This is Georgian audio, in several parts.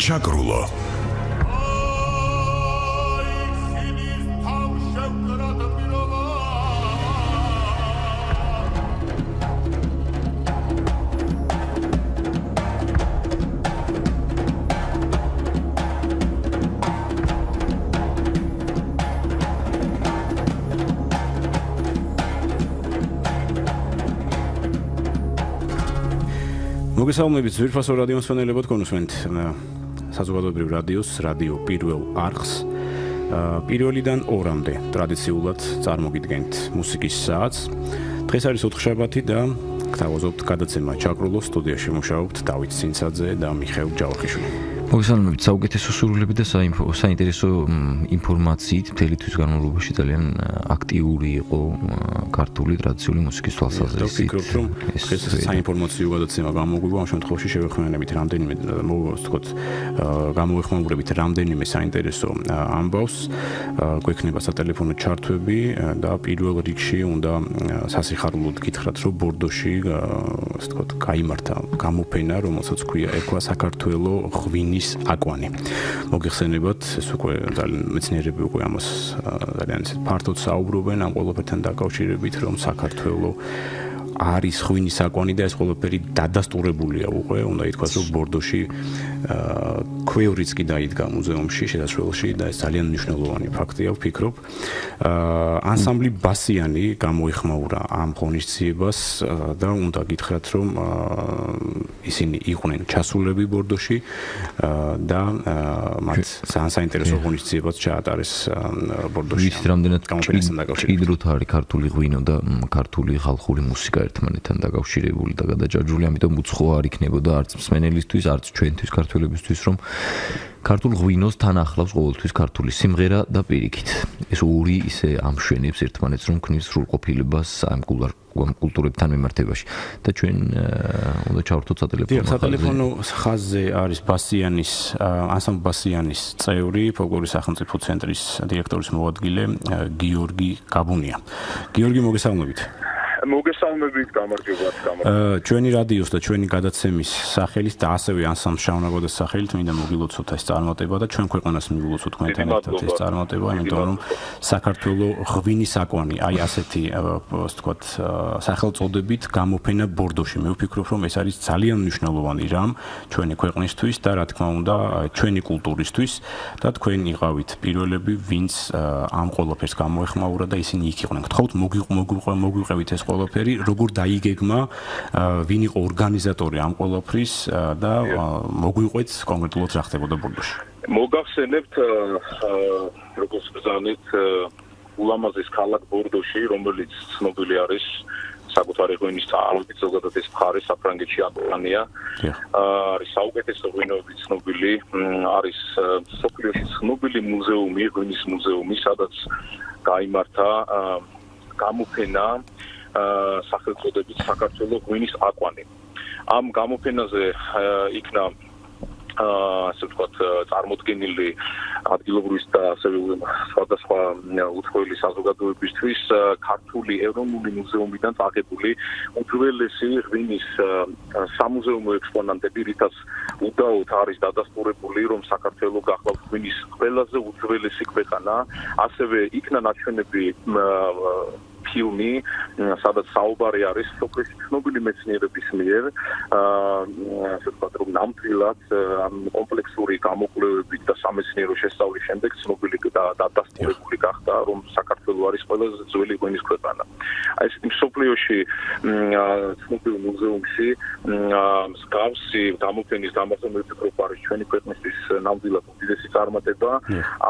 ჩაკრულო მოგესალმებით ძვირფასო რადიოს მსმენელებო, თქვენ უსმენთ საზოგადოებრივ რადიოს რადიო პირველ არხს. პირველიდან ორამდე ტრადიციულად წარმოგიდგენთ მუსიკის საათს. დღეს არის ოთხშაბათი და გთავაზობთ გადაცემა ჩაკრულოს. სტუდიაში მუშაობთ დავით ცინცაძე და მიხეილ ჯავახიშვილი. მოგესალმებით საუკეთესო სურვილები და საინტერესო ინფორმაციით მთელი თვის განმავლობაში ძალიან აქტიური იყო ქართული ტრადიციული მუსიკის თვალსაზრისით. ვფიქრობთ, რომ ეს საინფორმაციო გადაცემა გამოგვივა, ამ შემთხვევაში შევეხმიანებით რამდენიმე გამოეხმაურებით რამდენიმე საინტერესო ამბავს, გვექნება სატელეფონო ჩართვები და პირველ რიგში უნდა სასიხარულოდ გითხრათ, რომ ბორდოში ასე ვთქვათ, გაიმართა გამოფენა, რომელსაც ქვია ერქვა საქართველო ღვინის აკვანი. მოგეხსენებათ, ეს უკვე ძალიან მეცნიერები უკვე ამას ძალიან ისეთ ფართოდ საუბრობენ ამ ყველაფერთან დაკავშირებით, რომ საქართველო არის ღვინის აკვანი და ეს ყველაფერი დადასტურებულია უკვე, უნდა ითქვას, რომ ბორდოში ქვევრიც კი დაიდგა მუზეუმში შესასვლელში და ეს ძალიან მნიშვნელოვანი ფაქტია, ვფიქრობ. ანსამბლი ბასიანი გამოეხმაურა ამ ღონისძიებას და უნდა გითხრათ, რომ ისინი იყვნენ ჩასულები ბორდოში და მათ ძალიან საინტერესო ღონისძიებაც ჩაატარეს ბორდოში. ვიცით, რამდენად ჭიდროთ არის ქართული ღვინო და ქართული ხალხური მუსიკა ერთმანეთთან დაკავშირებული და გადაჭარბული, ამიტომ უცხო არ იქნებოდა არც მსმენელისთვის, არც ჩვენთვის ქართველებისთვის, რომ ქართულ ღვინოს თან ახლავს ყოველთვის ქართული სიმღერა და პირიქით. ეს ორი ისე ამშვენებს ერთმანეთს, რომ ქმნის სრულყოფილებას ამ კულტურებთან მიმართებაში. და ჩვენ უნდა ჩავერთოთ სატელეფონო ხაზზე არის ბასიანის, ანსამბლ ბასიანის წევრი, ფოლკლორის სახელმწიფო ცენტრის დირექტორის მოადგილე გიორგი გაბუნია. გიორგი, მოგესალმებით. მოგესალმებით, გამარჯობათ. ჩვენი რადიოს და ჩვენი გადაცემის სახელით და ასევე ანსამბლ შავნაგოდეს სახელით მინდა მოგილოცოთ ეს წარმატება და ჩვენ ქვეყანას მივილოცოთ თქვენთან ერთად ეს წარმატება, იმიტომ რომ საქართველო ღვინის აკვანი, აი ასეთი ასე ვთქვათ, სახელწოდებით გამოფენა ბორდოში. მე ვფიქრობ, რომ ეს არის ძალიან მნიშვნელოვანი რამ ჩვენი ქვეყნისთვის და რა თქმა უნდა ჩვენი კულტურისთვის და თქვენ იყავით პირველები, ვინც ამ ყველაფერს გამოეხმაურა და ისინი იქ იყვნენ. გთხოვთ მოგვიყევით ეს ყველაფერი, როგორ დაიგეგმა, ვინ იყო ორგანიზატორი ამ ყველაფრის და მოგვიყვეთ კონკრეტულად რა ხდებოდა ბორდოში. მოგახსენებთ, როგორც ბრძანეთ, ულამაზეს ქალაქ ბორდოში, რომელიც ცნობილი არის საკუთარი ღვინის წარმოებით, ზოგადად ეს მხარე საფრანგეთში აკვანია. არის საუკეთესო ღვინოებით ცნობილი, არის მსოფლიოში ცნობილი მუზეუმი, ღვინის მუზეუმი, სადაც გაიმართა გამოფენა სახელწოდებით საქართველო ღვინის აკვანი. ამ გამოფენაზე იქნა ასე ვთქვათ, წარმოდგენილი ადგილობრივი და ასევე სხვადასხვა უცხოელი საზოგადოებისთვის ქართული ეროვნული მუზეუმიდან წაღებული უძველესი ღვინის სამუზეუმო ექსპონატები, რითაც უდაოდ არის დადასტურებული, რომ საქართველო გახლავთ ღვინის ყველაზე უძველესი ქვეყანა. ასევე იქნა ნაჩვენები ფილმი, სადაც საუბარი არის სოფლის ცნობილი მეცნიერების მიერ, ასე ვთქვათ, რომ ნამდვილად ამ კომპლექსური გამოკვლევებით და სამეცნიერო შესწავლის შემდეგ ცნობილი და დადასტურებული გახდა, რომ საქართველო არის ყველაზე ძველი ღვინის ქვეყანა. აი ესეთი მსოფლიოში ცნობილ მუზეუმში მსგავსი გამოფენის დამარცხება მე ვფიქრობ არის ჩვენი ქვეყნისთვის ნამდვილად უდიდესი წარმატება.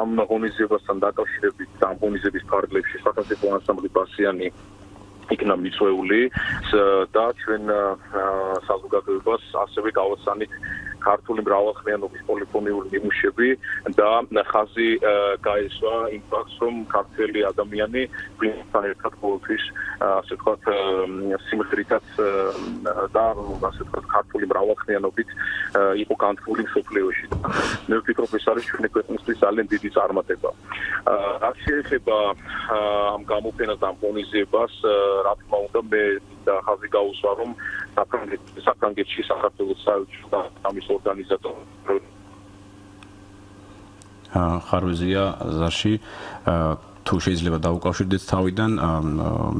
ამ ღონისძიებასთან დაკავშირებით და ამ ღონისძიების ფარგლებში სახელმწიფო ანსამბლი ბასიანი იქნა მიწვეული და ჩვენ საზოგადოებას ასევე გავაცანით ქართული მრავალხმიანობის პოლიფონიური ნიმუშები და ხაზი გაესვა იმ ფაქტს, რომ ქართველი ადამიანი ღვინისთან ერთად ყოველთვის ასე ვთქვათ სიმღერითაც და ასე ვთქვათ ქართული მრავალხმიანობით იყო განთქმული მსოფლიოში. მე ვფიქრობ, ეს არის ჩვენი ქვეყნისთვის ძალიან დიდი წარმატება. რაც შეეხება ამ გამოფენას და ამ ღონისძიებას, რა თქმა უნდა, მე ხაზი გაუსვა, რომ საფრანგეთში საქართველოს საელჩო და ამის ორგანიზატორი ხარვეზია ზარში თუ შეიძლება დაუკავშირდეთ თავიდან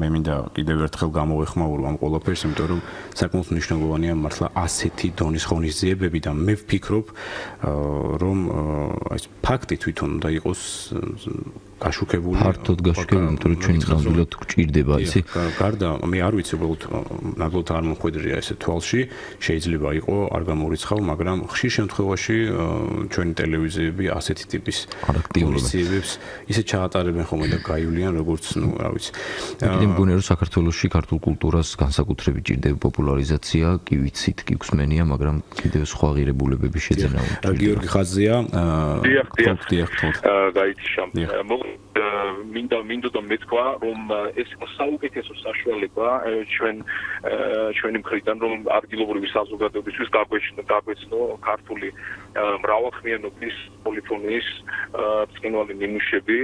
მე მინდა კიდევ ერთხელ გამოვეხმაურო ამ ყველაფერს იმიტომ რომ საკმაოდ მნიშვნელოვანია მართლა ასეთი დონის ღონისძიებები და მე ვფიქრობ რომ ეს ფაქტი თვითონ უნდა იყოს გაშუქებული ფართოდ გაშუქებული იმიტომ რომ ჩვენი ნამდვილად გვჭირდება ისი გარდა მე არ ვიცი უბრალოდ ნამდვილად არ მომხვედრია ესე თვალში შეიძლება იყო არ გამორიცხავ მაგრამ ხშირ შემთხვევაში ჩვენი ტელევიზიები ასეთი ტიპის ღონისძიებებს ისე ჩაატარებენ ხოლმე და გაივლიან როგორც ნუ რა ვიცი კიდე მგონია რომ საქართველოში ქართულ კულტურას განსაკუთრებით ჭირდება პოპულარიზაცია კი ვიცით კი გვსმენია მაგრამ კიდევ სხვა ღირებულებები შეძენა გიორგი ხაზია დიახ გაიჩშა მინდოდა მეთქვა რომ ეს საუკეთესო საშუალება ჩვენი მხრიდან რომ ადგილობრივი საზოგადოებისთვის გაგვეცნო ქართული მრავალხმიანობის პოლიფონიის ბრწყინვალე ნიმუშები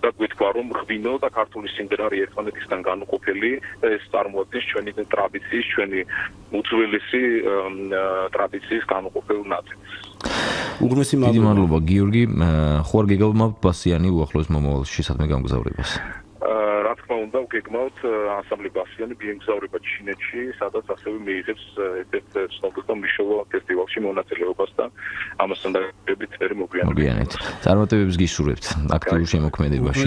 და გვეთქვა რომ ღვინო და ქართული სიმღერა არის ერთმანეთისგან განუყოფელი ეს წარმოადგენს ჩვენი ტრადიციის ჩვენი უძველესი ტრადიციის განუყოფელ ნაწილს უღრმესი მადლობა გიორგი ხო არ გეგმავთ ბასიანი უახლოეს მომავალში სადმე გამგზავრებას რა თქმა უნდა გეგმავთ ანსამბლი ბასიანი მიემგზავრება ჩინეთში სადაც ასევე მიიღებს ერთ-ერთ ცნობილ და მნიშვნელოვან ფესტივალში მონაწილეობას და ამასთან დაკავშირებით მე მოგვიანებით წარმატებებს გისურვებთ აქტიურ შემოქმედებაში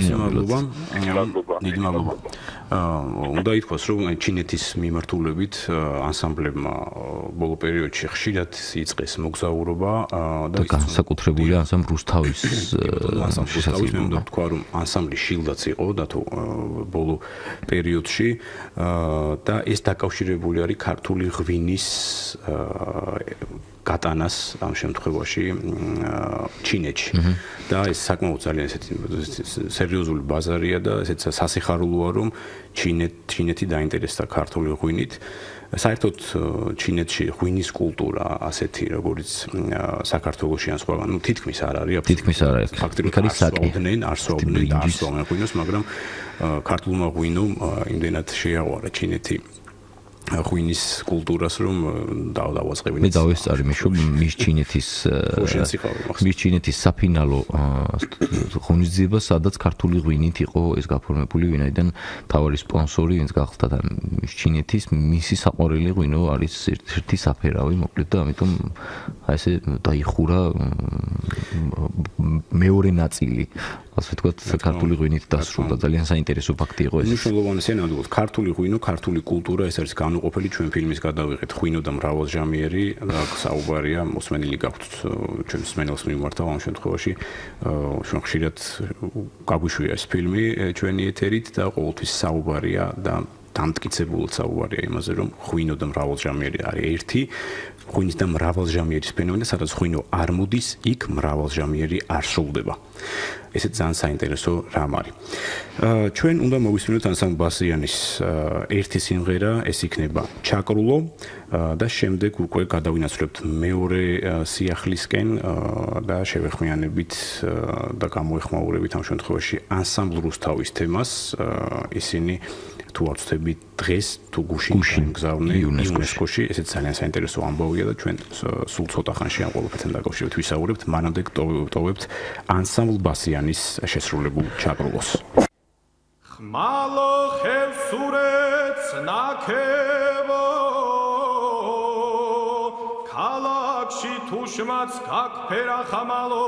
დიდი მადლობა უნდა ითქვას რომ ჩინეთის მიმართულებით ანსამბლებმა ბოლო პერიოდში ხშირად იწყეს მოგზაურობა და განსაკუთრებული ანსამბლ რუსთავის შესაძლებლობა მე უნდა ვთქვა რომ ანსამბლი შილდაც იყო და თუ ბოლო პერიოდში და ეს დაკავშირებული არის ქართული ღვინის გატანას ამ შემთხვევაში ჩინეთში და ეს საკმაოდ ძალიან ესეთი სერიოზული ბაზარია და ესეც სასიხარულოა რომ ჩინეთი დაინტერესდა ქართული ღვინით საერთოდ ჩინეთში ღვინის კულტურა ასეთი როგორც საქართველოში ან სხვაგან ნუ თითქმის არ არის ფაქტობრივად არ სვავდნენ ღვინოს მაგრამ ქართულმა ღვინომ იმდენად შეაღვარა ჩინეთი ღვინის კულტურას რომ დავაწყებინეთ. მე დავესწარი მიშო მის ჩინეთის საფინალო ღონისძიება, სადაც ქართული ღვინით იყო ეს გაფორმებული, ვინაიდან თავარი სპონსორი, ვინც გახდა მის ჩინეთის, მისი საყვარელი ღვინო არის ერთ-ერთი საფერავი, მოკლედ და ამიტომ აი ესე დაიხურა მეორე ნაწილი. ასე ვთქვათ, ქართული ღვინით დასრულდა. ძალიან საინტერესო ფაქტი იყო ეს. მნიშვნელოვანია ნამდვილად ქართული ღვინო, ქართული კულტურა, ეს არის განუყოფელი ჩვენ ფილმის გადავიღეთ ღვინო და მრავალჟამიერი და საუბარია მოსმენილი გაქვთ ჩვენ მსმენელს მიმართავ ამ შემთხვევაში ჩვენ ხშირად გაგვიშვია ეს ფილმი ჩვენი ეთერით და ყოველთვის საუბარია და დამტკიცებულად საუბარია იმაზე რომ ღვინო და მრავალჟამიერი არის ერთი ღვინის და მრავალჟამიერის ფენომენი და სადაც ღვინო არ მოდის იქ მრავალჟამიერი არ სრულდება ესეც ძალიან საინტერესო რამ არის ჩვენ უნდა მოვისმინოთ ანსამბლ ბასიანის ერთი სიმღერა ეს იქნება ჩაკრულო და შემდეგ უკვე გადავინაცვლებთ მეორე სიახლისკენ და შევეხმიანებით და გამოეხმაურებით ამ შემთხვევაში ანსამბლ რუსთავის თემას ისინი თუ არ ვწდებით დღეს თუ გუშინ გზავნე იუნესკოში ესეც ძალიან საინტერესო ამბავია და ჩვენ სულ ცოტა ხანში ამ ყველაფერთან დაკავშირებით ვისაუბრებთ მანამდე ტოვებთ ანსამბლ ბასიანის შესრულებულ ჩაკრულოს ხმალო ხევსურეთს ნაქებო ქალაქში თუშმაც გაქფერა ხამალო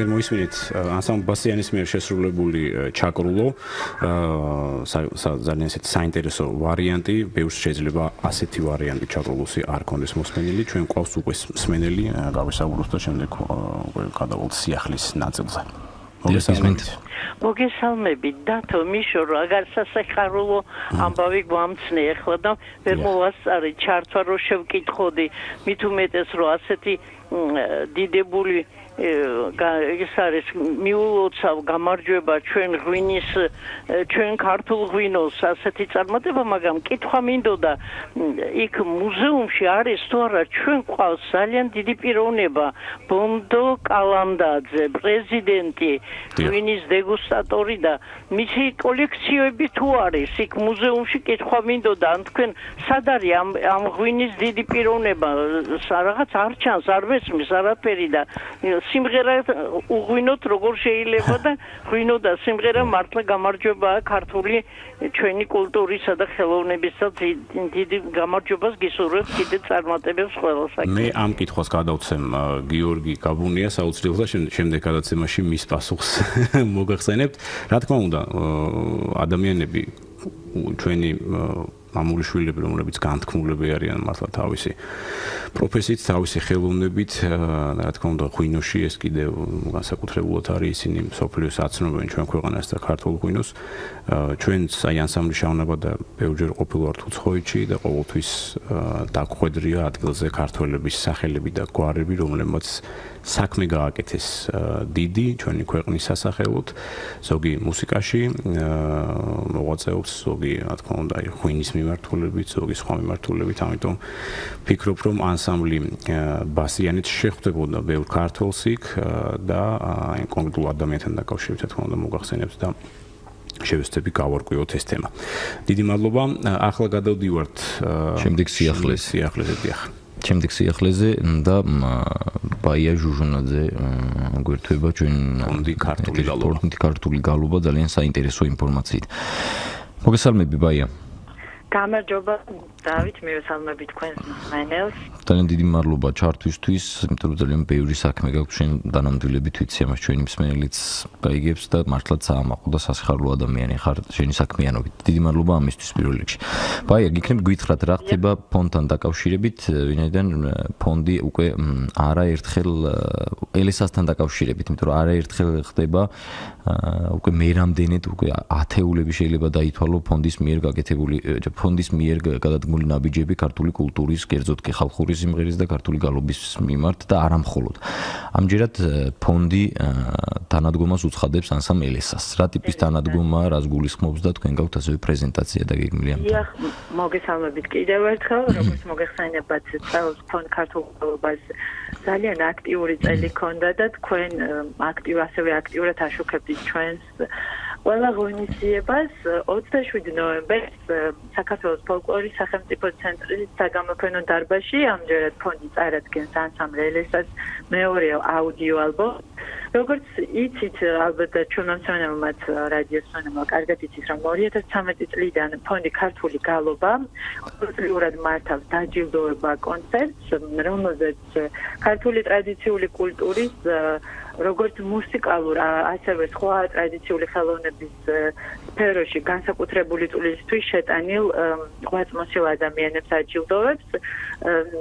თქვენ მოისმინეთ ანსამბლ ბასიანის მიერ შესრულებული ჩაკრულო ძალიან ისეთი საინტერესო ვარიანტი, ბევრს შეიძლება ასეთი ვარიანტი ჩაკრულოსი არ ქონდეს მოსმენილი, ჩვენ ყავს უკვე მსმენელი, გავისაუბროთ და შემდეგ უკვე გადავალთ სიახლის ნაწილზე. მოგესალმებით დათო მიშო რა აგარ სასახარულო ამბავი გვამცნე ახლა და ვერ მოვასწარი ჩართვა რო შევკითხოდი მით უმეტეს რომ ასეთი დიდებული ეს არის მიულოცავ გამარჯვება ჩვენ ღვინის ჩვენ ქართულ ღვინოს ასეთი წარმატება მაგრამ კითხვა მინდოდა იქ მუზეუმში არის თუ არა ჩვენ ყავს ძალიან დიდი პიროვნება ბონდო კალანდაძე პრეზიდენტი ღვინის დეგუსტატორი და მისი კოლექციები თუ არის იქ მუზეუმში კითხვა მინდოდა ან თქვენ სად არის ამ ღვინის დიდი პიროვნება რაღაც არ ჩანს არ ვესმის არაფერი და სიმღერა უღვინოთ როგორ შეიძლება და ღვინო და სიმღერა მართლა გამარჯვებაა ქართული ჩვენი კულტურისა და ხელოვნებისა დიდი გამარჯვებას გისურვებთ კიდე წარმატებებს ყველასაკენ. მე ამ კითხვას გადავცემ გიორგი კაბუნიას აუცილებლად შემდეგ გადაცემაში მის პასუხს მოგახსენებთ. რა თქმა უნდა ადამიანები ჩვენი მამული შვილები რომლებიც განთქმულები არიან მართლა თავისი პროფესიით, თავისი ხელოვნებით, რა თქმა უნდა ღვინოში ეს კიდევ განსაკუთრებულად არის ისინი მსოფლიოს აცნობენ ჩვენ ქვეყანას და ქართულ ღვინოს. ჩვენც აი ანსამბლი შაუნება და ბევრჯერ ყოფილ ვართ უცხოეთში და ყოველთვის დაგხვედრია ადგილზე ქართველების სახელები და გვარები, რომლებმაც საქმე გააკეთეს დიდი ჩვენი ქვეყნის სასახელოდ, ზოგი მუსიკაში მოღვაწეობს, ზოგი რა თქმა უნდა ღვინის მიმართულებით, ზოგი სხვა მიმართულებით, ამიტომ ფიქრობ რომ ანსამბლი ბასიანიც შეხვდებოდა ბევრ ქართველს იქ და აი კონკრეტულ ადამიანთან დაკავშირებით რა თქმა უნდა მოგახსენებთ და შევეცდები გავარკვიოთ ეს თემა. დიდი მადლობა. ახლა გადავდივართ შემდეგ სიახლეზე დიახ. შემდეგ სიახლეზე და ბაია ჟუჟუნაძე გვერდება ჩვენ ქართული გალობა ძალიან საინტერესო ინფორმაციით. მოგესალმები ბაია. გამარჯობა დავით, მივესალმები თქვენს მსმენელს. ძალიან დიდი მადლობა ჩართვისთვის, იმიტომ რომ ძალიან ბევრი საქმე გაქვს შენ დანამდვილებით ვიცი ამას ჩვენი მსმენელიც გაიგებს და მართლაც საამაყო და სასიხარულო ადამიანი ხარ შენი საქმიანობით. დიდი მადლობა ამისთვის პირველ რიგში. ბაია, გიქნებ გითხრათ რა ხდება ფონდთან დაკავშირებით, ვინაიდან ფონდი უკვე არაერთხელ ელესასთან დაკავშირებით, იმიტომ რომ არაერთხელ ხდება უკვე მერამდენეთ უკვე ათეულები შეიძლება დაითვალო ფონდის მიერ გაკეთებული ფონდის მიერ გადადგმული ნაბიჯები ქართული კულტურის, კერძოდ კი ხალხური სიმღერის და ქართული გალობის მიმართ და არა მხოლოდ. ამჯერად ფონდი თანადგომას უცხადებს ანსამბლ ელესას. რა ტიპის თანადგომა, რას გულისხმობს და თქვენ გაქვთ ასევე პრეზენტაცია დაგეგმილი ამიტომ. დიახ, მოგესალმებით კიდევ ერთხელ, როგორც მოგეხსენებათ, წელს ფონდ ქართულ გალობას ძალიან აქტიური წელი ჰქონდა და თქვენ ასევე აქტიურად აშუქებდით ჩვენს ყველა ღონისძიებას 27 ნოემბერს საქართველოს ფოლკლორის სახელმწიფო ცენტრის საგამოფენო დარბაზში ამჯერად ფონდი წარადგენს ანსამბლ ელესას მეორე აუდიო ალბომს როგორც იცით, ალბათ ჩვენმა მსმენელმაც რადიოს მსმენელმა კარგად იცით, რომ 2013 წლიდან ფონდი ქართული გალობა ყოველწლიურად მართავს დაჯილდოება კონცერტს, რომელზეც ქართული ტრადიციული კულტურის როგორც მუსიკალურ, ასევე სხვა ტრადიციული ხელოვნების სფეროში განსაკუთრებული წვლილისთვის შეტანილ ღვაწლმოსილ ადამიანებს აჯილდოვებს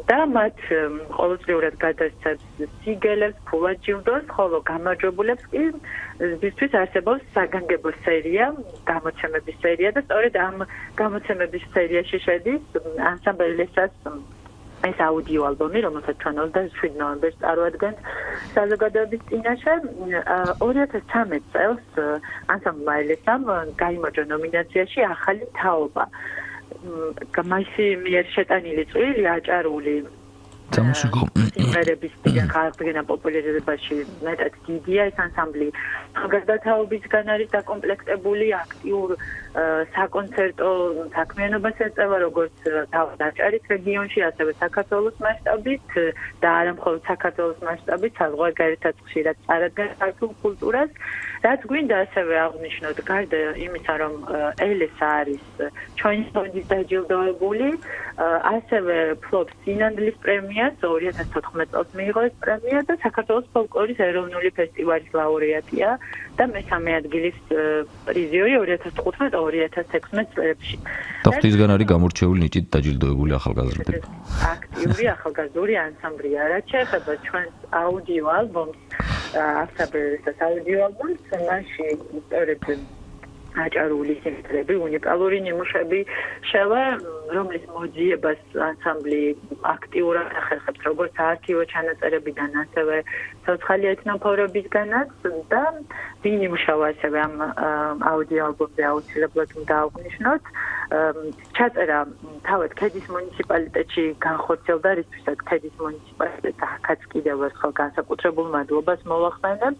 და მათ ყოველწლიურად გადასცემს სიგელებს, ფულაჯილდოს, ხოლო გამარჯვებულებს კი ზუსტად არსებობს საგანგებო სერია, გამოცემების სერია და სწორედ ამ გამოცემების სერიაში შედის ანსამბლესას ეს აუდიო ალბომი, რომელსაც ჩვენ 27 ნოემბერს წარვადგენთ საზოგადოების წინაშე. 2013 წელს ანსამბლმა ელესამ გაიმარჯვა ნომინაციაში ახალი თაობა. მასი მიერ შეტანილი წვლილი აჭარული სიმღერების ხალხისგან პოპულარიზებაში მეტად დიდია. ეს ანსამბლი ახალგაზრდათაობისგან არის დაკომპლექტებული, აქტიურ საკონცერტო საქმიანობას ეწევა, როგორც აჭარის რეგიონში, ასევე საქართველოს მასშტაბით და არა მხოლოდ საქართველოს მასშტაბით, საზღვარგარეთაც ხშირად წარადგენს ქართულ კულტურას. რაც გვინდა ასევე აღნიშნოთ, გარდა იმისა, რომ ელესა არის ჩვენი ფონდის დაჯილდოებული, ასევე ფლობს სინანდლის პრემიას 2014 წელს მიიღო ეს პრემია და საქართველოს ფოლკლორის ეროვნული ფესტივალის ლაურეატია და მესამე ადგილის პრიზიორი 2015-2016 წლებში. და ღვთისგან არის გამორჩეული ნიჭით დაჯილდოებული ახალგაზრდები. აქტიური ახალგაზრდული ანსამბლია, რაც შეეხება ჩვენს აუდიო ალბომს, ახსაბერესას აუდიო ალბომს, მასში სწორედ აჭარული სიმღერები, უნიკალური ნიმუშები შევა, რომლის მოძიებას ანსამბლი აქტიურად ახერხებს, როგორც საარქივო ჩანაწერებიდან, ასევე ცოცხალი ეთნოფორობისგანაც და ვინიმუშავა ასევე ამ აუდიო ალბომზე აუცილებლად უნდა აღვნიშნოთ. ჩაწერა თავად ქედის მუნიციპალიტეტში განხორციელდა, რისთვისაც ქედის მუნიციპალიტეტს აქაც კიდევ ერთხელ განსაკუთრებულ მადლობას მოვახსენებთ.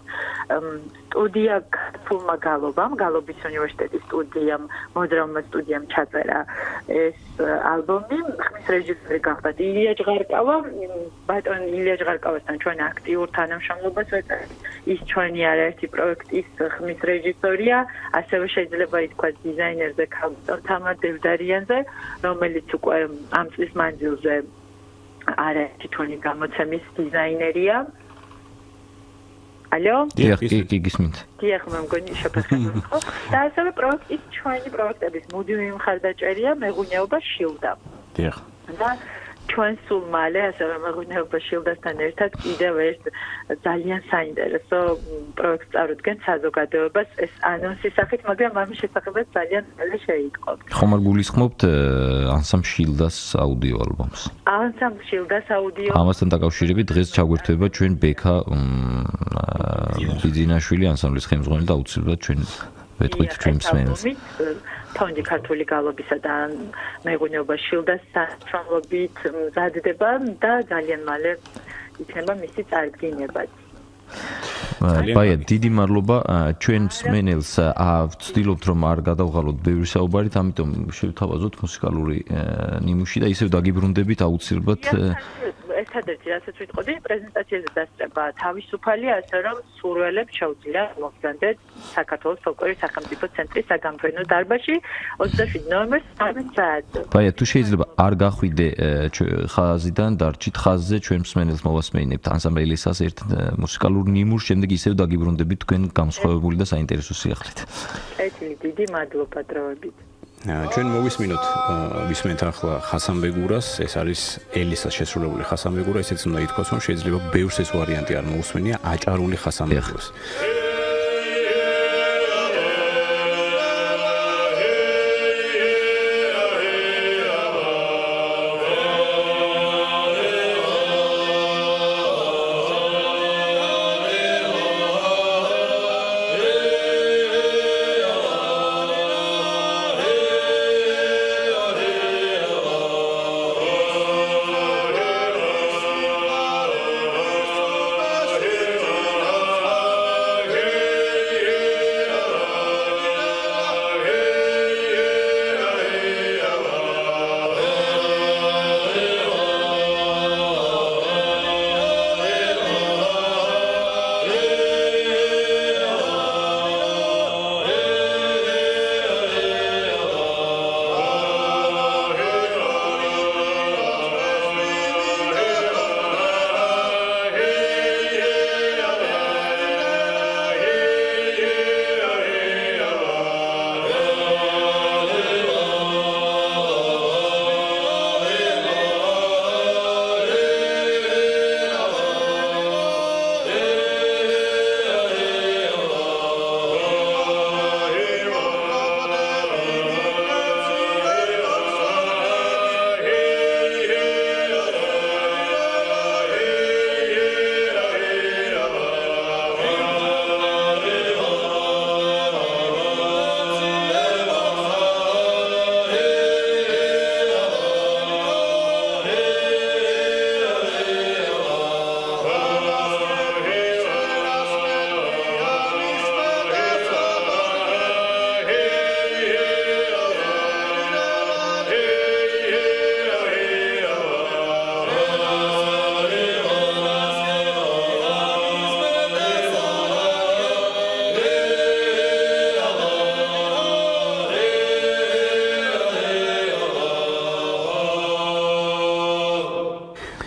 სტუდია ქართულმა გალობამ, გალობის უნივერსიტეტის სტუდიამ, მოძრაობა სტუდიამ ჩაწერა ეს ალბომი. ხმის რეჟისორი გახდა ილია ჟღარკავა, ბატონ ილია ჟღარკავასთან ჩვენ აქტიურ თანამშრომლობას ვეწევთ. ის ჩვენი არაერთი პროექტის ხმის რეჟისორია, ასევე შეიძლება ითქვას დიზაინერზე ქალბატონ თამარ დევდარიანზე, რომელიც უკვე ამ წლის მანძილზე არაერთი ჩვენი გამოცემის დიზაინერია. ალო? დიახ, კი გისმენთ. დიახ, მე მგონი შეფასებული ხო? და ასევე პროექტის ჩვენი პროექტების მუდმივი მხარდაჭერია მეღვინეობა შილდა. დიახ. და ჩვენ სულ მალე ასევე მეღვინეობა შილდასთან ერთად კიდევ ერთ ძალიან საინტერესო პროექტს წარუდგენთ საზოგადოებას, ეს ანონსის სახით, მაგრამ ამის შესახებაც ძალიან მალე შეიტყობთ. ხომ არ გულისხმობთ ანსამბლ შილდას აუდიო ალბომს? ანსამბლ შილდას აუდიო ამასთან დაკავშირებით დღეს ჩაგვერთვება ჩვენ ბექა ბიძინაშვილი ანსამბლის ხელმძღვანელი და აუცილებლად ჩვენ ვეტყვით ჩვენ მსმენელს. ფონდი ქართული გალობისა და მეღვინეობა შილდას თანამშრომლობით მზადდება და ძალიან მალე იქნება მისი წარდგინებაც. ბაია, დიდი მადლობა ჩვენ მსმენელს. ვცდილობთ რომ არ გადავღალოთ ბევრი საუბარით, ამიტომ შევთავაზოთ მუსიკალური ნიმუში და ისევ დაგიბრუნდებით აუცილებლად. ერთადერთი რასაც ვიტყოდი, პრეზენტაციაზე დასწრება თავისუფალი, ასე რომ სურველებს შეუძლიათ მოგზავნდეთ საქართველოს ფოლკლორის სახელმწიფო ცენტრის საგამოფენო დარბაზში 27 ნოემბერს 13 საათზე. ბაია, თუ შეიძლება არ გახვიდე ხაზიდან, დარჩით ხაზზე, ჩვენ მსმენელს მოვასმენებთ ანსამბლ ელესას ერთ მუსიკალურ ნიმუშს, შემდეგ ისევ დაგიბრუნდებით თქვენ გამსხვავებული და საინტერესო სიახლით. კეთილი, დიდი მადლობა დროებით. ჩვენ ვისმენთ ახლა ხასანბეგურას, ეს არის ელისას შესრულებული ხასანბეგურა, ესეც უნდა ითქვას, რომ შეიძლება ბევრს ეს ვარიანტი არ მოусმენია, აჭარული ხასანბეგურას. Yeah.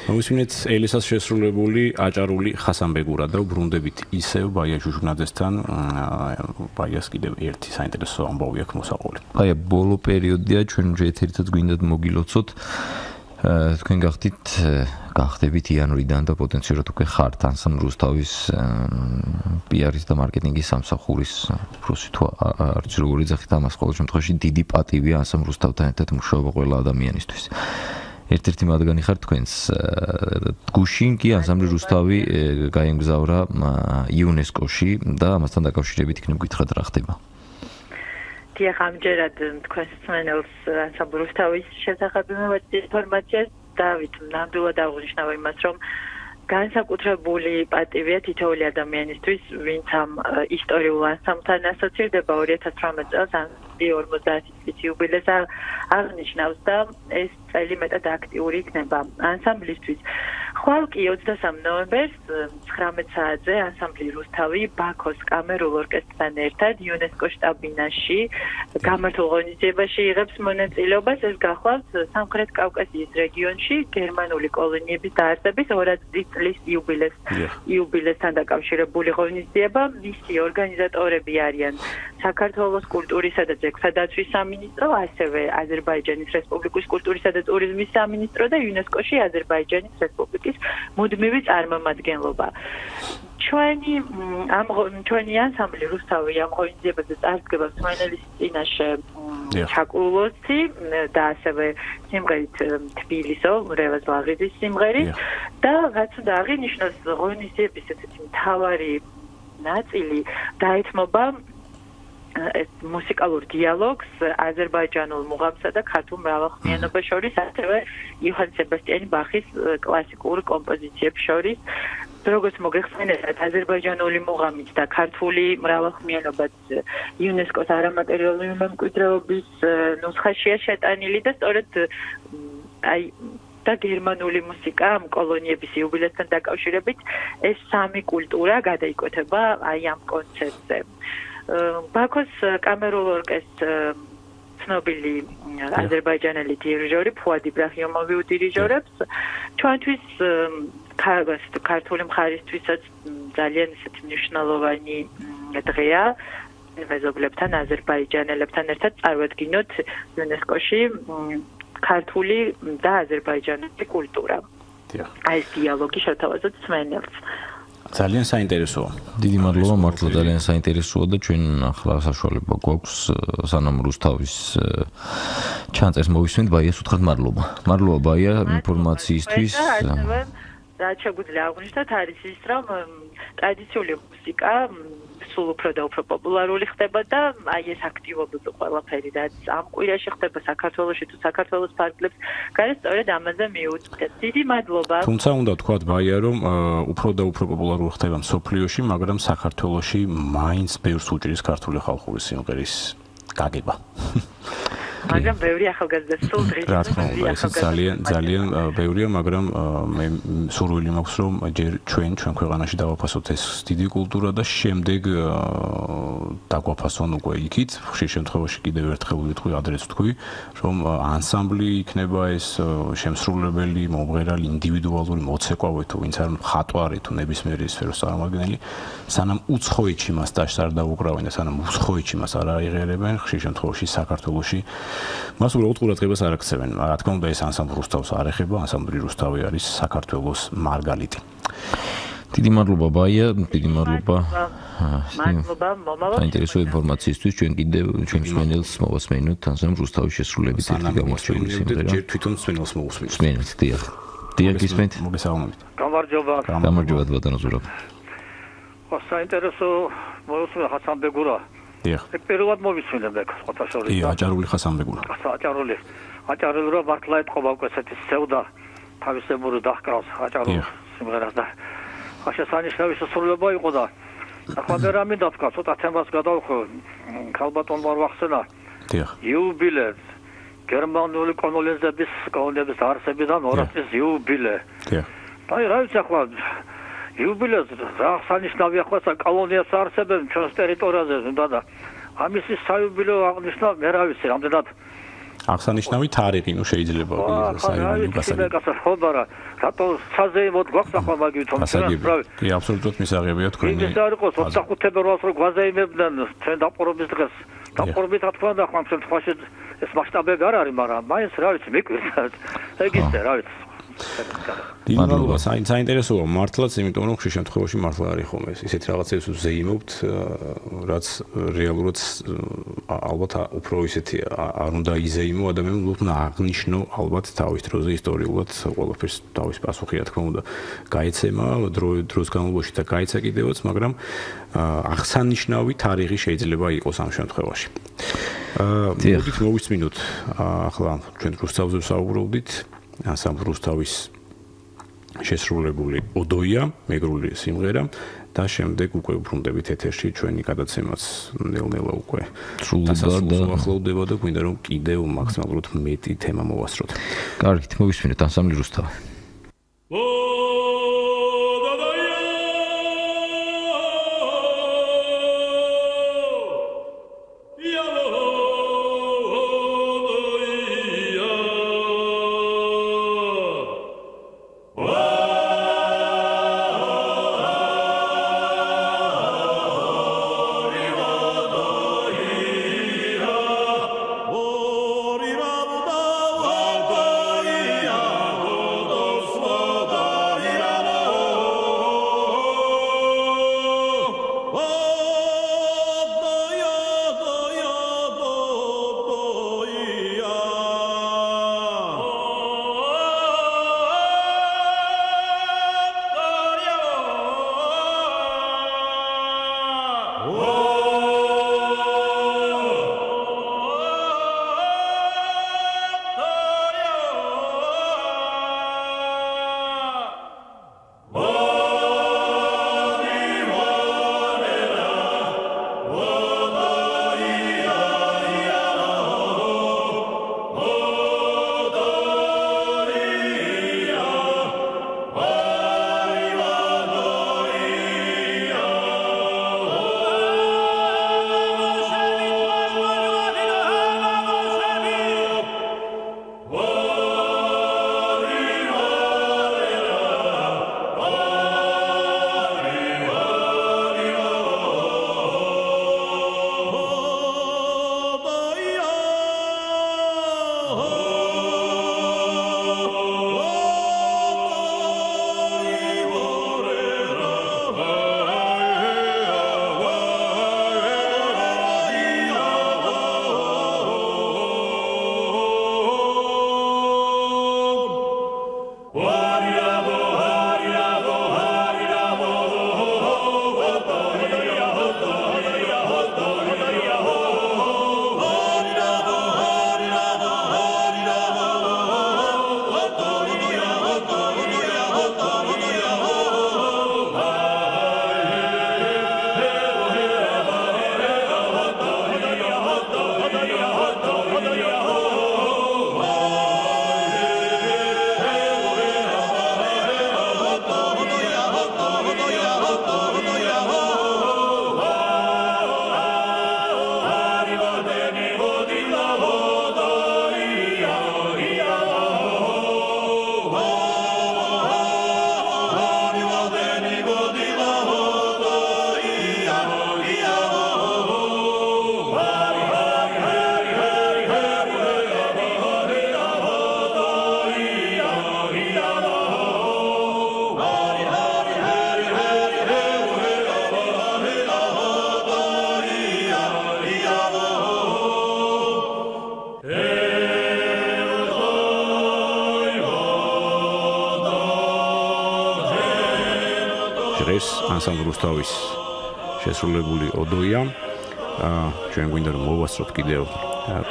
მოვისმინეთ ელისას შესრულებული აჭარული ხასამბეგურა და ვბრუნდებით ისევ ბაია ჟუჟუნაძესთან. ბაიას კიდევ ერთი საინტერესო ამბავი აქვს მოსაყოლი. ბაია ბოლო პერიოდია ჩვენ ერთერთად გვინდათ მოგილოცოთ. თქვენ გახდებით იანვრიდან და პოტენციურად უკვე ხართ ანსამბლ რუსთავის პიარის და მარკეტინგის სამსახურის უფროსი თუ არც როგორი ძახით ამას ყოველ შემთხვევაში დიდი პატივია ანსამბლ რუსთავთან ერთად მუშაობა ყველა ადამიანისთვის. ერთ-ერთი მათგანი ხარ თქვენს გუშინ კი ანსამბლი რუსთავი გაემგზავრა იუნესკოში და ამასთან დაკავშირებით იქნებ გითხრათ რა ხდება. დიახ, ამჯერად თქვენს მსმენელს ანსამბლ რუსთავის შესახებ მივაწვდი ინფორმაციას. დავით, ნამდვილად აღნიშნავ იმას, რომ განსაკუთრებული პატივია თითოეული ადამიანისთვის, ვინც ამ ისტორიულ ანსამბლთან ასოცირდება 2018 წელს 50 წლის იუბილეს აღნიშნავს და ეს წელი მეტად აქტიური იქნება ანსამბლისთვის. ხვალ კი 23 ნოემბერს 19 საათზე ანსამბლი რუსთავი ბაქოს კამერულ ორკესტრთან ერთად იუნესკოს შტაბ-ბინაში გამართულ ღონისძიებაში იღებს მონაწილეობას. ეს გახლავს სამხრეთ კავკასიის რეგიონში გერმანული კოლონიების დაარსების 200 წლის იუბილესთან დაკავშირებული ღონისძიება. მისი ორგანიზატორები არიან საქართველოს კულტურისა და ძეგლთა დაცვის სამინისტრო, ასევე აზერბაიჯანის რესპუბლიკის კულტურისა და ტურიზმის სამინისტრო და იუნესკოში აზერბაიჯანის რესპუბლიკის მუდმივი წარმომადგენლობა. ჩვენი ანსამბლი რუსთავი ამ ღონისძიებაზე წარსდგება მსმენელის წინაშე ჩაკრულოსი და ასევე სიმღერით თბილისო, რევაზ ლაღიძის სიმღერით და რაც უნდა აღინიშნოს ღონისძიების ესეთი მთავარი ნაწილი დაეთმობა ეს მუსიკალურ დიალოგს აზერბაიჯანულ მუღამსა და ქართულ მრავალხმიანობას შორის, ასევე იოჰან სებასტიანი ბახის კლასიკურ კომპოზიციებს შორის. როგორც მოგეხსენებათ, აზერბაიჯანული მუღამით და ქართული მრავალხმიანობაც იუნესკოს არამატერიალური მემკვიდრეობის ნუსხაშია შეტანილი და სწორედ და გერმანული მუსიკა ამ კოლონიების იუბილესთან დაკავშირებით ეს სამი კულტურა გადაიკვეთება ამ კონცერტზე. ბაქოს კამერულ ორკესტრს ცნობილი აზერბაიჯანელი დირიჟორი ფუად იბრაჰიმოვი უდირიჟორებს. ჩვენთვის ქართული მხარისთვისაც ძალიან ისეთი მნიშვნელოვანი დღეა. მეზობლებთან, აზერბაიჯანელებთან ერთად წარვადგინოთ იუნესკოში ქართული და აზერბაიჯანული კულტურა. აი ეს დიალოგი შევთავაზოთ მსმენელს. ძალიან საინტერესოა. დიდი მადლობა, მართლა ძალიან საინტერესოა და ჩვენ ახლა საშუალება გვაქვს სანამ რუსთავის ჩანწერს მოვისმენთ. ბაიას უთხრათ მადლობა. მადლობა ბაია ინფორმაციისთვის. რაც შეგვიძლია აღვნიშნოთ არის ის, რომ ტრადიციული მუსიკა სულ უფრო და უფრო პოპულარული ხდება და აი ეს აქტივობები ყველაფერი რაც ამ კვირაში ხდება საქართველოში თუ საქართველოს ფარგლებს გარეთ სწორედ ამაზე მიუძღეთ. დიდი მადლობა. თუმცა უნდა ვთქვათ ბაია, რომ უფრო და უფრო პოპულარული ხდება მსოფლიოში, მაგრამ საქართველოში მაინც ბევრს უჭრის ქართული ხალხური სიმღერის გაგება. მაგრამ ბევრი ახალგაზრდა სულ დღეს რა თქმა უნდა, ეს ძალიან ბევრია, მაგრამ მე სურვილი მაქვს, რომ ჯერ ჩვენ ქვეყანაში დავაფასოთ ეს დიდი კულტურა და შემდეგ დაგვაფასონ უკვე იქით. ხშირ შემთხვევაში კიდევ ერთხელ ვიტყვი, ადრეც ვთქვი, რომ ანსამბლი იქნება ეს შემსრულებელი, მომღერალი, ინდივიდუალური მოცეკვავე თუ ვინც არ მხატვარი თუ ნებისმიერი სფეროს წარმომადგენელი, სანამ უცხოეთში მას სტაჟს არ დაუკრავენ და სანამ უცხოეთში მას არ აიღერებენ, ხშირ შემთხვევაში საქართველოში მას უბრალოდ ყურადღებას არ აქცევენ. რა თქმა უნდა, ეს ანსამბლ რუსთავს არ ეხება, ანსამბლი რუსთავი არის საქართველოს მარგალიტი. დიდი მადლობა ბაია, დიდი მადლობა. მადლობა მომავალ. საინტერესო ინფორმაციისთვის ჩვენ კიდევ ჩვენს მსმენელს მოვასმენოთ ანსამბლ რუსთავის შესრულებით ერთი გამორჩეული სიმღერა. ჯერ თვითონ მსმენელს მოვუსმენთ. მსმენელს, დიახ. დიახ, გისმენთ? მოგესალმებით. გამარჯობა. გამარჯობა ბატონო ზურაბ. საინტერესო მოусმენთ ხასამბეგურა. დიახ. პირველად მოვისმინე მე სხვათა შორის. აჭარული ხასამბეგურა. აჭარული რა მართლა ეთყობა უკვე ესეთი სევდა თავისებური დაჰკრავს აჭარულ სიმღერას და შესანიშნავი შესრულება იყო და ახლა მე რა მინდა თქვა, ცოტა თემას გადავხო, ქალბატონმა არ ვახსენა. დიახ. იუბილე გერმანული კოლონიების დაარსებიდან 200 წლის იუბილე. დიახ. აი რა ვიცი ახლა იუბილეს რა აღსანიშნავია ხო ეს კოლონიას არსებენ ჩვენს ტერიტორიაზე და ამის საიუბილეო აღნიშნა მე რა ვიცი რამდენად აღსანიშნავი თარიღი, ნუ შეიძლება საერთოდ გასაგებია. ხოდარა, რატო საზეიმოდ გვაქვს ახლა მაგით თომ კი, აბსოლუტურად მისაღებია თქვენი. ის არ იყოს 25 ფებრუარს რო გვაზეიმებდნენ ჩვენ დაპყრობის დღეს. დაპყრობით რა თქმა უნდა, ამ შემთხვევაში ეს მასშტაბები არ არის, მაგრამ მაინც რა ვიცი, მიკვირდა. ეგ ისე, რა ვიცი. დიდი მადლობა, საინტერესოა მართლაც, იმიტომ რომ ხშირ შემთხვევაში მართლა არის ხომ ეს ისეთ რაღაცებს უზეიმობთ, რაც რეალურად ალბათ უფრო ისეთი არ უნდა იზეიმო ადამიანს, უნდა აღნიშნო ალბათ თავის დროზე ისტორიულად ყველაფერს თავის პასუხი რა თქმა უნდა გაეცემა დროს განმავლობაში და გაეცა კიდევაც, მაგრამ აღსანიშნავი თარიღი შეიძლება იყოს ამ შემთხვევაში. მოდით მოვისმინოთ ახლა ჩვენ რუსთავზე ვსაუბრობდით. ანსამბლ რუსთავის შესრულებული ოდოია, მეგრული სიმღერა და შემდეგ უკვე ვბრუნდებით ეთერში ჩვენი გადაცემაც ნელ-ნელა უკვე ახლოვდება და გვინდა რომ კიდევ მაქსიმალურად მეტი თემა მოვასწროთ. კარგით, მოვისმინოთ ანსამბლი რუსთავი. ჟღერს ანსამბლ რუსთავის შესრულებული ოდოია. ჩვენ გვინდა რომ მოვასწროთ კიდევ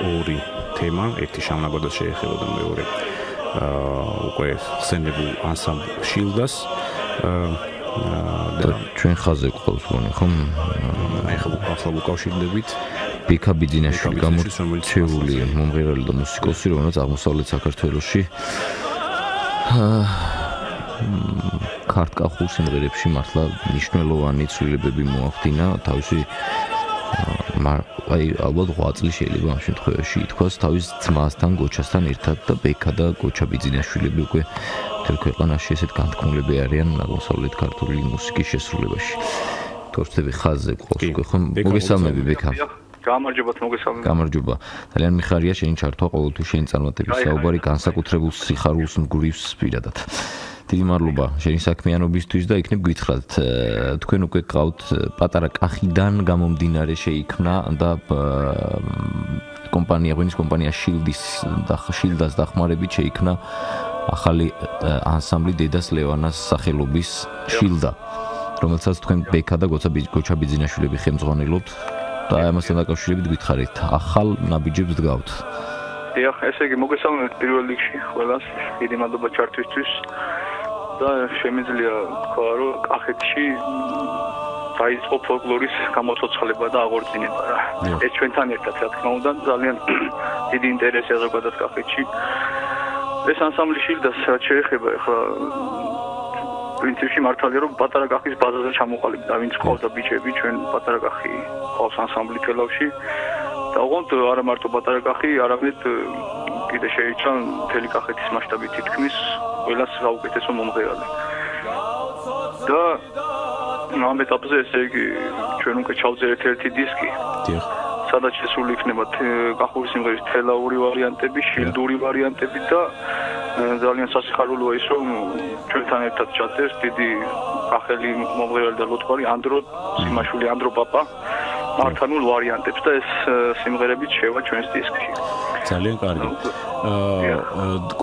ორი თემა, ერთი შამნაბადას შეეხება და მეორე უკვე ხსენებულ ანსამბლ შილდას. და ჩვენ ხაზე გვყავს გონი ხომ? ახლა უკავშირდებით ბიქა ბიძინაშვილი გამორჩეული მომღერალი და მუსიკოსი, რომელიც აღმოსავლეთ საქართველოში ქართკახულ სიმღერებში მართლა მნიშვნელოვანი ცვლილებები მოახდინა თავისი აი ალბათ 8 წელი შეიძლება ამ შემთხვევაში ითქვას თავის ძმასთან, გოჩასთან ერთად და ბექა და გოჩა ბიძინაშვილები უკვე მთელ ქვეყანაში ესეთ განთქმულები არიან აღმოსავლეთ ქართული მუსიკის შესრულებაში. თორჩები ხაზზე ყავს უკვე ხომ მოგესალმები ბექა. გამარჯობა მოგესალმებით. გამარჯობა. ძალიან მიხარია შენი ჩართვა ყოველთვის შენი წარმატების საუბარი განსაკუთრებულ სიხარულს მგვრავს პირადად. დიდი მადლობა შენი საქმიანობისთვის და იქნებ გითხრათ თქვენ უკვე გყავთ პატარა კახიდან გამომდინარე შეიქმნა და კომპანია ღვინის კომპანია შილდას დახმარებით შეიქმნა ახალი ანსამბლი დედას ლევანას სახელობის შილდა რომელსაც თქვენ ბექა და გოჩა ბიძინაშვილები ხელმძღვანელობთ და ამასთან დაკავშირებით გითხარით ახალ ნაბიჯებს დგავთ დიახ ესე იგი მოგესალმებით პირველ რიგში ყველას დიდი მადლობა ჩართვისთვის და შემიძლია თქვა რომ კახეთში დაიწყო ფოლკლორის გამოცოცხლება და აღორძინება რა ეს ჩვენთან ერთად რა თქმა უნდა ძალიან დიდი ინტერესია ზოგადად კახეთში ეს ანსამბლი შილდას რაც შეეხება ახლა პრინციპში მართალია რომ პატარა კახის ბაზაზე ჩამოყალიბდა ვინც ყავდა ბიჭები ჩვენ პატარა კახი ყავს ანსამბლი თელავში და ოღონდ არა მარტო პატარა კახი არამედ კიდე შეიჭრა მთელი კახეთის მასშტაბით თითქმის ყველას საუკეთესო მომღერალი და ამ ეტაპზე ესე იგი ჩვენ უკვე ჩავწერეთ ერთი დისკი სადაც შესული იქნება კახური სიმღერის თელაური ვარიანტები, შილდური ვარიანტები და ძალიან სასიხარულოა ის რომ ჩვენთან ერთად ჩაწერს დიდი კახელი მომღერალი და ლოტყარი ანდრო სიმაშვილი ანდრო პაპა მართანულ ვარიანტებს და ეს სიმღერები შევა ჩვენს დისკში. ძალიან კარგი.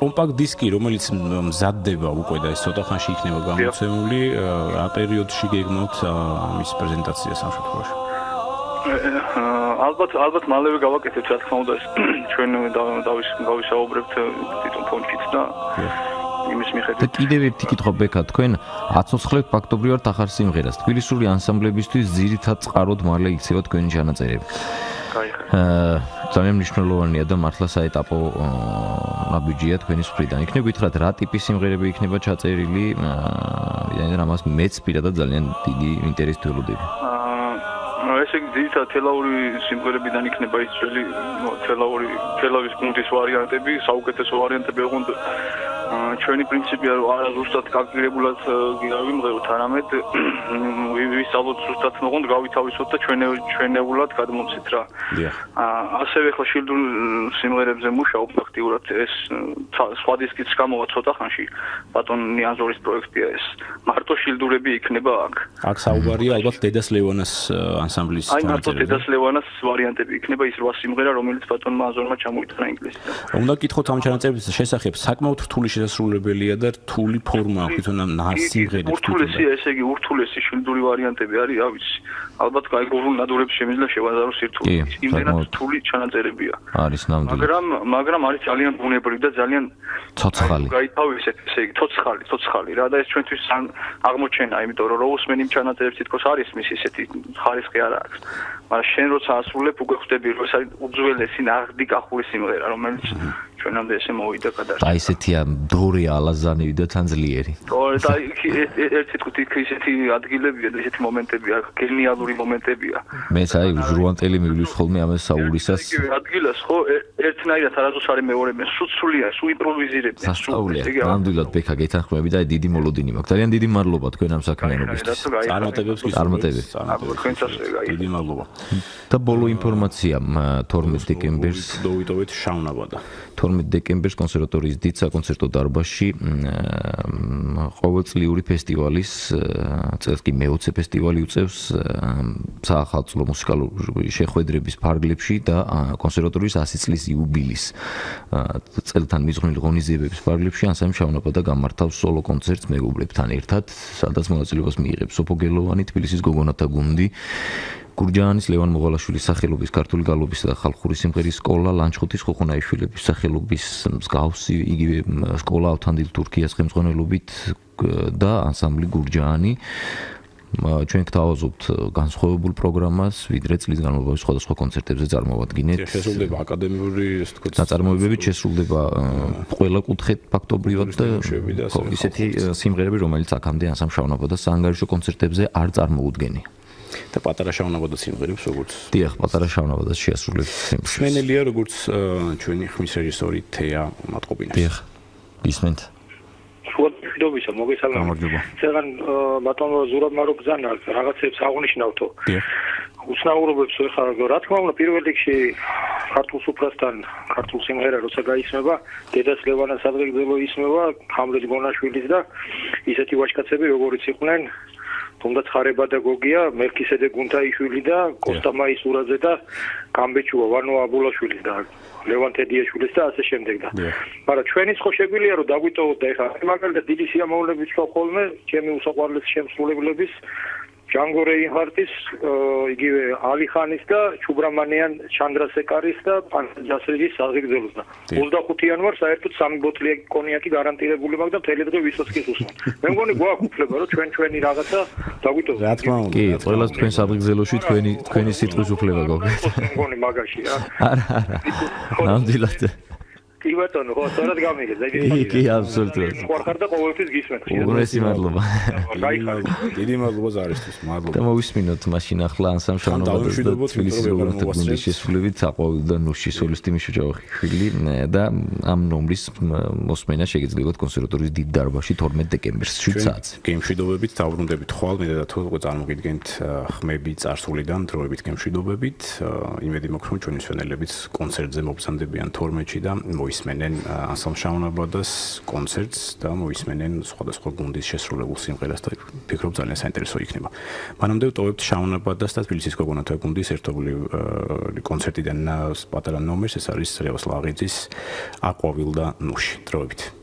კომპაქტ დისკი, რომელიც მზადდება უკვე და ეს ცოტა ხანში იქნება გამოცემული, რა პერიოდში გეგმავთ ამის პრეზენტაციას ამ შემთხვევაში? ალბათ მალევე გავაკეთებთ, რა თქმა უნდა, ჩვენ დავისაუბრებთ თვითონ ფონდშიც და იმის მიხედვით. და კიდევ ერთი კითხვა ბექა, თქვენ აცოცხლებთ ფაქტობრივად ახალ სიმღერას. თბილისური ანსამბლებისთვის ძირითად წყაროდ მალე იქცევა თქვენი ჩანაწერები. ძალიან მნიშვნელოვანია და მართლა საეტაპო ნაბიჯია თქვენის მხრიდან. იქნებ გითხრათ, რა ტიპის სიმღერები იქნება ჩაწერილი, ვიდრე ამას მეც პირადად ძალიან დიდი ინტერესი თველოდები. ესე იგი ძირითადად თელაური სიმღერებიდან იქნება ის ძველი თელავის გუნდის ვარიანტები, საუკეთესო ვარიანტები ოღონდ ჩვენი პრინციპია რომ არა ზუსტად კალკულირებულად გავიმღეროთ, არამედ ვისწავლოთ ზუსტად ოღონდ გავითავისოთ და ჩვენებულად გადმოვცეთ რა. ასევე ხო შილდურ სიმღერებზე მუშაობ აქტიურად ეს სხვა დისკიც გამოვა ცოტა ხანში ბატონ ნიაზორის პროექტია ეს. მარტო შილდურები იქნება აქ. აქ საუბარია ალბათ დედას ლევანას ანსამბლის აი მარტო დედას ლევანას ვარიანტები იქნება ის 8 სიმღერა რომელიც ბატონმა აზორმა ჩამოიტანა ინგლისიდან. უნდა გითხოთ ამ ჩანაწერების შესახებ საკმაოდ რთული შესრულებელია და რთული ფორმა თვითონ ამ სიმღერებს ურთულესია ესე იგი ურთულესი შილდური ვარიანტები არის რა ვიცი ალბათ გაიგობრულ ნადურებს შემიძლია შევაზაროს რთული იმდენად რთული ჩანაწერებია არის ნამდვილი მაგრამ არის ძალიან ბუნებრივი და ძალიან ცოცხალი გაითავისეთ ესე იგი ცოცხალი რა და ეს ჩვენთვის აღმოჩენა იმიტომ რომ როუსმენი ჩანაწერებს თითქოს არის მის ისეთი ხარისხი არ აქვს მაგრამ შენ როცა ასრულებ უკვე ხვდები რომ ეს არის უძველესი ნაღდი კახური სიმღერა რომელიც ჩვენამდე ესე მოვიდა გადარჩა. აი ესეთია დორე ალაზანები და თან ძლიერი. და ერთი თქო ისეთი ადგილებია და ისეთი მომენტებია, გენიალური მომენტებია. მეც აი ჟურვანტელი მივლის ხოლმე ამას საუბრისას. ადგილას ხო ერთნაირად არასდროს არ მეორებენ, სუცვლია, იმპროვიზირებენ. სასწაულია. ნამდვილად ბექა გეთანხმები და დიდი მოლოდინი მაქვს. ძალიან დიდი მადლობა თქვენ ამ საქმიანობისთვის. წარმატებებს. დიდი მადლობა. და ბოლო ინფორმაცია 12 დეკემბერს დავიტოვეთ შავნაბადა. 12 დეკემბერს კონსერვატორიის დიდ საკონცერტო დარბაზში ყოველწლიური ფესტივალის წელს კი მე-20 ფესტივალი უწევს საახალწლო მუსიკალური შეხვედრების ფარგლებში და კონსერვატორიის 100 წლის იუბილის წელთან მიზღვნილ ღონისძიებების ფარგლებში ანსამბლი შავნაბადა გამართავს სოლო კონცერტს მეგობრებთან ერთად, სადაც მონაწილეობას მიიღებს სოფო გელოვანი, თბილისის გოგონათა გუნდი, გურჯაანის ლევან მოღალაშვილის სახელობის ქართული გალობისა და ხალხური სიმღერის სკოლა, ლანჩხუთის ხოხუნაიშვილების სახელობის მსგავსი იგივე სკოლა ავთანდილ თურქიას ხელმძღვანელობით და ანსამბლი გურჯაანი. ჩვენ გთავაზობთ განსხვავებულ პროგრამას, ვიდრე წლის განმავლობაში სხვადასხვა კონცერტებზე წარმოვადგინეთ. შესრულდება აკადემიური, ასე ვთქვათ, ნაწარმოებებით შესრულდება ყველა კუთხით ფაქტობრივად და ისეთი სიმღერები, რომელიც აქამდე ანსამბლ შავნაბადას საანგარიშო კონცერტებზე არ წარმოუდგენია. და პატარა შავნაბადაც იმღერებს როგორც. დიახ, პატარა შავნაბადაც შეასრულებს სიმღერას. მსმენელია როგორც ჩვენი ხმის რეჟისორი თეა მატყობინას. დიახ. გისმენთ. შუადობისა მოგესალმებით. ზეგან ბატონო ზურაბმარო ბრძანა რაღაცებს აღნიშნავთო. დიახ. უცნაურობებს ეხლა რა თქმა უნდა პირველ რიგში ქართულ სუფრასთან ქართულ სიმღერა როცა გაისმება დედას ლევანას ადრეგზელო ისმება ხამლეთ გონაშვილის და ისეთი ვაჟკაცები როგორიც იყვნენ თუნდაც ხარება და გოგია მელქისედე გუნთაიშვილი და კოსტა მაისურაძე და გამბეჩუა ვანო აბულაშვილის და ლევან თედიაშვილის და ასე შემდეგ და მაგრამ ჩვენიც ხო შეგვიძლია რომ დაგვიტოვოთ და ეხლა მაგალითად დიდი სიამოვნებით ვთქვა ხოლმე ჩემი უსაყვარლესი შემსრულებლების ჯანგო რეინჰარტის, იგივე ალიხანის და ჩუბრამანიან ჩანდრასეკარის და პანჯასრის საზეგრძელოს და 25 იანვარ საერთოდ 3 ბოთლი კონიაკი გარანტირებული მაქვს და მთელი დღე ვისოცხის უსმენ. მე მგონი გვაქვს უფლება რომ ჩვენი რაღაცა დაგვიტოვოთ. რა თქმა უნდა. კი, ყველას თქვენ საზეგრძელოში თქვენი სიტყვის უფლება გაქვთ. მგონი მაგაში რა. არა. ნამდვილად. კი ბატონო, ხო, სწორად გამიგეთ. კი, აბსოლუტურად. ხوارხარ და ყოველთვის გისმენთ. უგუნესი მადლობა. დიდი მადლობა ზარისთვის, მადლობა. და მოვისმინოთ მაშინ ახლა ანსამბლ შავნაბადას და თბილისის უღელთა გუნდის შესრულებით აყვავდა ნუში სოლისტი მიშო ჯავახიშვილი და ამ ნომრის მოსმენა შეგიძლიათ კონსერვატორიის დიდ დარბაზში 12 დეკემბერს 7 საათზე. გემშვიდობებით დავბრუნდებით ხვალ, მე და თუ წარმოგიდგენთ ხმები წარსულიდან დროებით გემშვიდობებით. იმედი მაქვს რომ ჩვენი მსმენელებიც კონცერტზე მოგზანდებიან 12-ში და მოისმენენ ანსამბლ შავნაბადას კონცერტს და მოისმენენ სხვადასხვა გუნდის შესრულებულ სიმღერას და ფიქრობ ძალიან საინტერესო იქნება. მანამდე ვტოვებთ შავნაბადას და თბილისის გოგონათა გუნდის ერთობლივ კონცერტიდან პატარა ნომერს, ეს არის რევას ლაღიძის აყვავილ და ნუში. დროებით.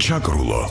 ჩაკრულო